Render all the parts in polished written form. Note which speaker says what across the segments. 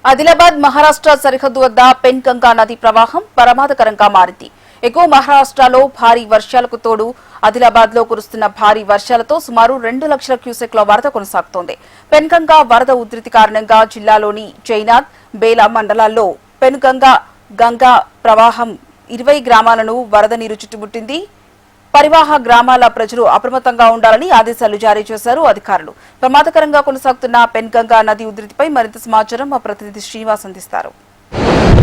Speaker 1: ఆదిలాబాద్ మహారాష్ట్ర సరిహద్దు వద్ద పెన్గంగా నది ప్రవాహం ప్రమాదకరంగా మారింది. ఎగువ మహారాష్ట్రలో భారీ వర్షాలకు తోడు ఆదిలాబాద్ లో కురుస్తున్న భారీ వర్షాలతో సుమారు 2 లక్షల క్యూసెక్ల వరద కొనసాగుతోంది. పెన్గంగా వరద ఉధృతి కారణంగా జిల్లాలోని జైనాథ్, బేలా మండలాల్లో పెన్గంగా గంగా ప్రవాహం 20 గ్రామాలను వరద నీరు చుట్టుముట్టింది. పరివాహ గ్రామాల ప్రజలు అప్రమత్తంగా ఉండాలని ఆదేశాలు జారీ చేశారు అధికారులు. ప్రమాదకరంగా కొనసాగుతున్న పెన్గంగా నది ఉధృతిపై మరింత సమాచారం మా ప్రతినిధి శ్రీనివాస్ అందిస్తారు.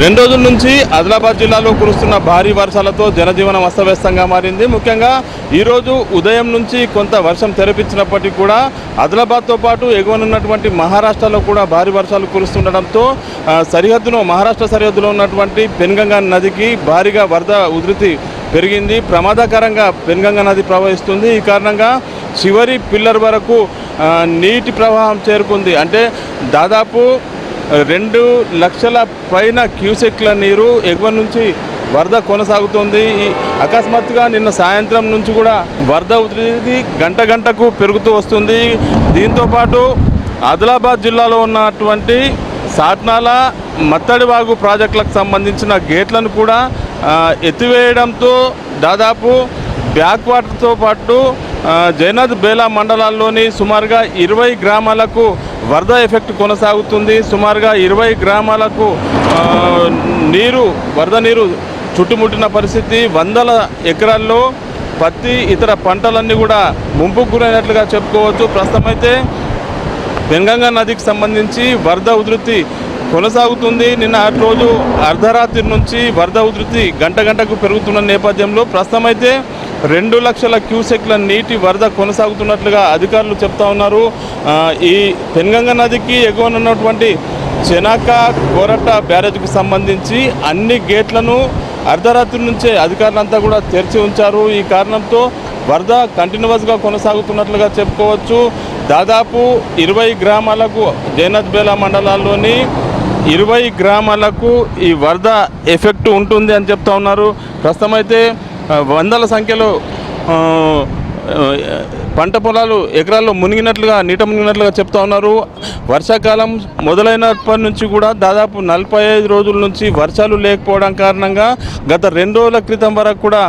Speaker 2: 2 రోజుల నుంచి ఆదిలాబాద్ జిల్లాలో కురుస్తున్న భారీ వర్షాలతో జనజీవనం అస్తవ్యస్తంగా మారింది. ముఖ్యంగా ఈరోజు ఉదయం నుంచి కొంత వర్షం తెరపించినప్పటికీ కూడా ఆదిలాబాద్తో పాటు ఎగువనున్నటువంటి మహారాష్ట్రలో కూడా భారీ వర్షాలు కురుస్తుండటంతో మహారాష్ట్ర సరిహద్దులో ఉన్నటువంటి పెన్గంగా నదికి భారీగా వరద ఉధృతి పెరిగింది. ప్రమాదకరంగా పెన్గంగా నది ప్రవహిస్తుంది. ఈ కారణంగా చివరి పిల్లర్ వరకు నీటి ప్రవాహం చేరుకుంది. అంటే దాదాపు 2 లక్షల పైన క్యూసెక్ల నీరు ఎగువ నుంచి వరద కొనసాగుతుంది. అకస్మాత్తుగా నిన్న సాయంత్రం నుంచి కూడా వరద ఉధృతి గంటకు పెరుగుతూ వస్తుంది. దీంతోపాటు ఆదిలాబాద్ జిల్లాలో ఉన్నటువంటి సాట్నాల, మత్తడివాగు ప్రాజెక్టులకు సంబంధించిన గేట్లను కూడా ఎత్తివేయడంతో దాదాపు బ్యాక్ వాటర్తో పాటు జైనాథ్, బేలా మండలాల్లోని సుమారుగా 20 గ్రామాలకు వరద ఎఫెక్ట్ కొనసాగుతుంది. సుమారుగా 20 గ్రామాలకు వరద నీరు చుట్టుముట్టిన పరిస్థితి. 100 ఎకరాల్లో పత్తి, ఇతర పంటలన్నీ కూడా ముంపుకు గురైనట్లుగా చెప్పుకోవచ్చు. ప్రస్తుతం అయితే పెన్గంగా నదికి సంబంధించి వరద ఉధృతి కొనసాగుతుంది. నిన్న రోజు అర్ధరాత్రి నుంచి వరద ఉధృతి గంటకు పెరుగుతున్న నేపథ్యంలో ప్రస్తుతం అయితే 2 లక్షల క్యూసెక్ల నీటి వరద కొనసాగుతున్నట్లుగా అధికారులు చెప్తా ఉన్నారు. ఈ పెన్గంగా నదికి ఎగువనున్నటువంటి చెనాక, కోరట్ట బ్యారేజ్కి సంబంధించి అన్ని గేట్లను అర్ధరాత్రి నుంచే అధికారులంతా కూడా తెరిచి ఉంచారు. ఈ కారణంతో వరద కంటిన్యూస్గా కొనసాగుతున్నట్లుగా చెప్పుకోవచ్చు. దాదాపు 20 గ్రామాలకు, జైనాథ్, బేలా మండలాల్లోని 20 గ్రామాలకు ఈ వరద ఎఫెక్ట్ ఉంటుంది అని చెప్తా ఉన్నారు. ప్రస్తుతం అయితే వందల సంఖ్యలో పంట పొలాలు ఎకరాల్లో నీట మునిగినట్లుగా చెప్తా ఉన్నారు. వర్షాకాలం మొదలైనప్పటి నుంచి కూడా దాదాపు 45 రోజుల నుంచి వర్షాలు లేకపోవడం కారణంగా గత 2 రోజుల క్రితం వరకు కూడా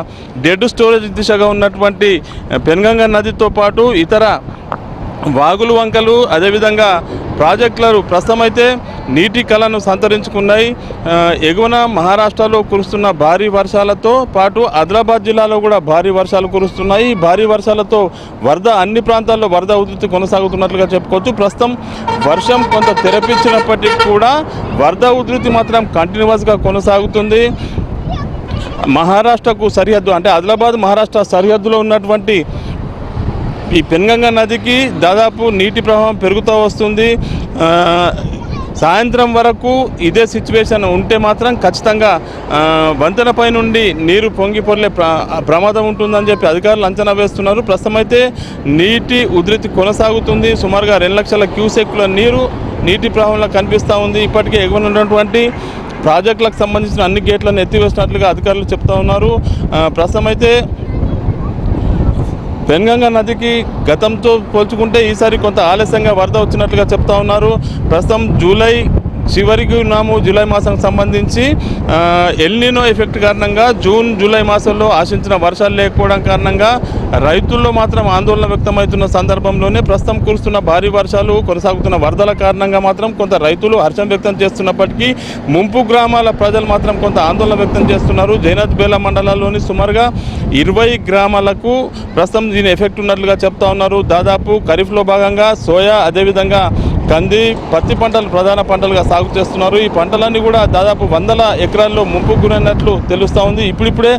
Speaker 2: డెడ్ స్టోరేజ్ దిశగా ఉన్నటువంటి పెన్గంగా నదితో పాటు ఇతర వాగులు, వంకలు, అదేవిధంగా ప్రాజెక్టులు ప్రస్తుతం అయితే నీటి కళను సంతరించుకున్నాయి. ఎగువన మహారాష్ట్రలో కురుస్తున్న భారీ వర్షాలతో పాటు ఆదిలాబాద్ జిల్లాలో కూడా భారీ వర్షాలు కురుస్తున్నాయి. భారీ వర్షాలతో అన్ని ప్రాంతాల్లో వరద ఉధృతి కొనసాగుతున్నట్లుగా చెప్పుకోవచ్చు. ప్రస్తుతం వర్షం కొంత తెరపించినప్పటికీ కూడా వరద ఉధృతి మాత్రం కంటిన్యూస్గా కొనసాగుతుంది. మహారాష్ట్రకు సరిహద్దు, అంటే ఆదిలాబాద్ మహారాష్ట్ర సరిహద్దులో ఉన్నటువంటి ఈ పెన్గంగా నదికి దాదాపు నీటి ప్రవాహం పెరుగుతూ వస్తుంది. సాయంత్రం వరకు ఇదే సిచ్యువేషన్ ఉంటే మాత్రం ఖచ్చితంగా వంతెనపై నుండి నీరు పొంగి పొర్లే ప్రమాదం ఉంటుందని చెప్పి అధికారులు అంచనా వేస్తున్నారు. ప్రస్తుతం అయితే నీటి ఉధృతి కొనసాగుతుంది. సుమారుగా 2 లక్షల క్యూసెక్ల నీటి ప్రవాహంలో కనిపిస్తూ ఉంది. ఇప్పటికే ఎగువన ఉన్నటువంటి ప్రాజెక్టులకు సంబంధించిన అన్ని గేట్లను ఎత్తివేసినట్లుగా అధికారులు చెప్తా ఉన్నారు. ప్రస్తుతం అయితే పెన్గంగా నదికి గతంతో పోల్చుకుంటే ఈసారి కొంత ఆలస్యంగా వరద వచ్చినట్లుగా చెప్తా ఉన్నారు. ప్రస్తుతం జూలై చివరికి ఉన్నాము. జూలై మాసానికి సంబంధించి ఎల్నినో ఎఫెక్ట్ కారణంగా జూన్, జూలై మాసంలో ఆశించిన వర్షాలు లేకపోవడం కారణంగా రైతుల్లో మాత్రం ఆందోళన వ్యక్తమవుతున్న సందర్భంలోనే ప్రస్తుతం కురుస్తున్న భారీ వర్షాలు, కొనసాగుతున్న వరదల కారణంగా మాత్రం కొంత రైతులు హర్షం వ్యక్తం చేస్తున్నప్పటికీ ముంపు గ్రామాల ప్రజలు మాత్రం కొంత ఆందోళన వ్యక్తం చేస్తున్నారు. జైనాథ్, బేలా మండలాల్లోని సుమారుగా 20 గ్రామాలకు ప్రస్తుతం దీని ఎఫెక్ట్ ఉన్నట్లుగా చెప్తా ఉన్నారు. దాదాపు ఖరీఫ్లో భాగంగా సోయా, అదేవిధంగా కంది, పత్తి పంటలు ప్రధాన పంటలుగా సాగు చేస్తున్నారు. ఈ పంటలన్నీ కూడా దాదాపు 100 ఎకరాల్లో ముంపుకు గురైనట్లు తెలుస్తూ ఉంది. ఇప్పుడిప్పుడే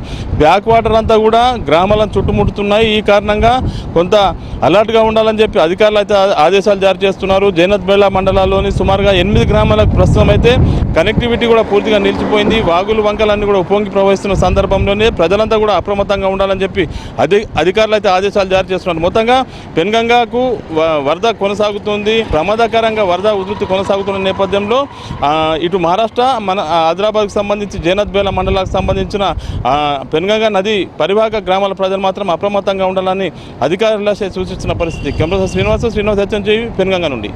Speaker 2: బ్యాక్ వాటర్ అంతా కూడా గ్రామాలను చుట్టుముట్టుతున్నాయి. ఈ కారణంగా కొంత అలర్ట్గా ఉండాలని చెప్పి అధికారులు అయితే ఆదేశాలు జారీ చేస్తున్నారు. జైనాథ్, బేలా మండలాల్లోని సుమారుగా 8 గ్రామాలకు ప్రస్తుతం అయితే కనెక్టివిటీ కూడా పూర్తిగా నిలిచిపోయింది. వాగులు, వంకలన్నీ కూడా ఉప్పొంగి ప్రవహిస్తున్న సందర్భంలోనే ప్రజలంతా కూడా అప్రమత్తంగా ఉండాలని చెప్పి అధికారులు అయితే ఆదేశాలు జారీ చేస్తున్నారు. మొత్తంగా పెన్గంగాకు వరద కొనసాగుతుంది. ప్రమాదకరంగా వరద ఉధృతి కొనసాగుతున్న నేపథ్యంలో ఇటు మహారాష్ట్ర, మన ఆదిలాబాద్కు సంబంధించి జైనాథ్, బేలా మండలాలకు సంబంధించిన పెన్గంగా నది పరివాహక గ్రామాల ప్రజలు మాత్రం అప్రమత్తంగా ఉండాలని అధికారులు సూచిస్తున్న పరిస్థితి. కెమెరా శ్రీనివాస్, హెచ్ఎన్జీవి, పెన్గంగా నుండి.